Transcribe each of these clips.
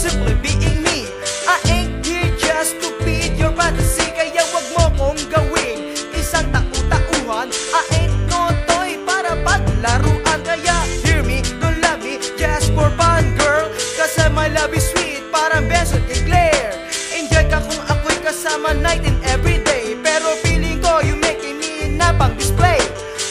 simply being me. I ain't here just to feed your fantasy, kaya wag mo kong gawin isang tau-tauhan. I ain't no toy para paglaruan, kaya hear me, don't love me just for fun, girl. Kasi my love is sweet, parang Benson Eclair. Enjoy ka kung ako'y kasama night and everyday, pero feeling ko you making me na pang display.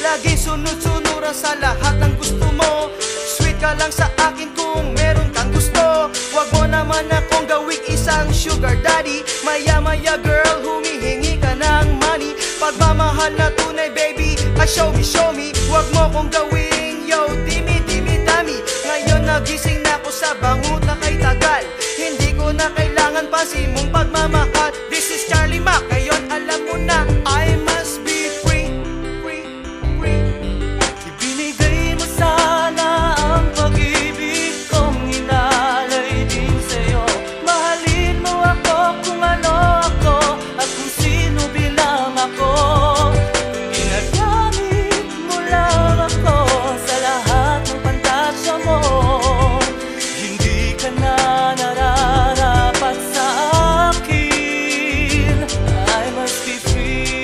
Lagi sunod-sunuran sa lahat ng gusto mo. Sweet ka lang sa akin kung meron kang gusto. Wag mo naman akong gawing isang sugar daddy. Maya-maya girl, humihingi ka ng money. Pagmamahal na tunay baby, show me. Wag mo kong gawing yo, dami. Ngayon nagising na ako sa bangot na kay tagal. Hindi ko na kailangan pa si mong pagmamahal. This is Charlie Mac, ngayon alam mo na I must be free. Ibinigay mo sana ang pag-ibig kong inalay din sa'yo. Mahalin mo ako kung ano ako at kung sino bilang ako. Ginagamit mo lang ako sa lahat ng pantasya mo. Hindi ka na nararapat sa akin. I must be free.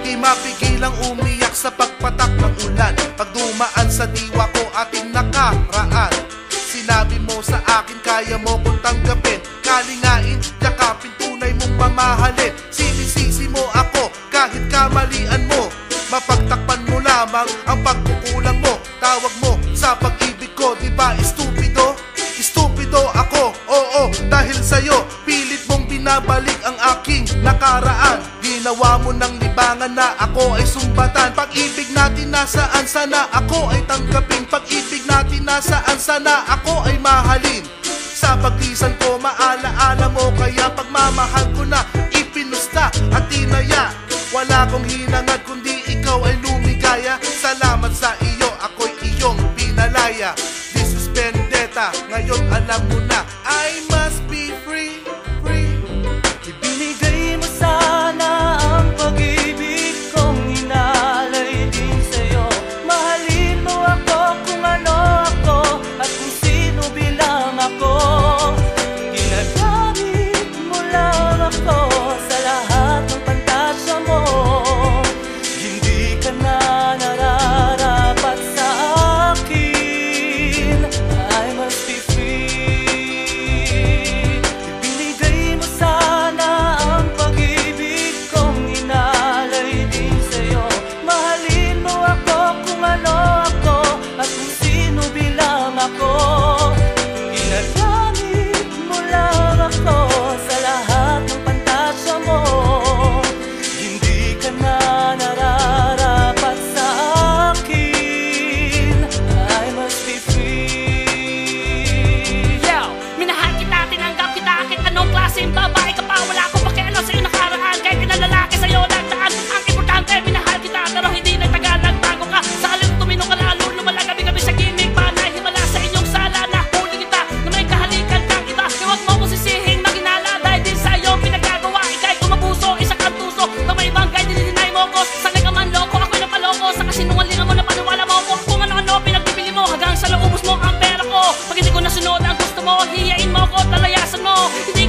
Di mapigilang umiyak sa pagpatak ng ulan. Pag dumaan sa diwa ko ating nakaraan. Sinabi mo sa akin kaya mo kong tanggapin. Kalingain, yakapin, tunay mong mamahalin. Sinisisi mo ako kahit kamalian mo. Mapagtakpan mo lamang ang pagkukulang mo. Tawag mo sa pag-ibig ko, di ba estupido? Estupido ako, oo, dahil sa'yo pilit mong binabalik ang aking nakaraan. Ginawa mo ng libangan na ako ay sumbatan. Pag-ibig natin nasaan, sana ako ay tanggapin. Pag-ibig natin nasaan, sana ako ay mahalin. Sa paglisan ko, maalaala mo, kaya pagmamahal ko na ipinusta at tinaya. Wala kong hinangad kundi ikaw ay lumigaya. Salamat sa iyo, ako'y iyong pinalaya. This is Vendetta, ngayon alam mo na I must be free. Ibinigay mo sana ang pag-ibig kong inalay din sa'yo. Mahalin mo ako kung ano ako at kung sino bilang ako. Ginagamit mo lang ako sa lahat ng pantasya mo. Hindi ka na nararapat sa akin. I must be free. Ibinigay mo sana ang pag-ibig kong inalay din sa'yo. Mahalin mo ako kung ano ako at kung sino bilang ako. Ginagamit mo lang ako sa lahat ng pantasya mo. Hindi ka na nararapat sa akin. I must be free. Yo, minahal kita, tinanggap kita, kahit anong klaseng babae ka pa. Wala akong pakialam sa'yo nakaraan, kahit kinalalaki sa'yo nagdaan. Ang importante, minahal kita, pero hindi nagtagal, nagbago ka. Sa halip tumino ka lalo, lumala gabi-gabi sa gimmick pa. Nahimala sa inyong sala, nahuli kita na may kahalikan kang iba. Huwag mo ko sisihing maginala, dahil din sa iyong pinagagawa. Ika'y kumabuso, isa kang tuso, na may ibang kahit dinidinay mo ko. Sanay ka man loko, ako'y napaloko, sa kasinungalingan mo na paniwala mo ko. Kung ano-ano pinagbibili mo, hanggang sa laubos mo ang pera ko. Pag hindi ko nasunod ang gusto mo, hihiyain mo ko, lalayasan mo. Hindi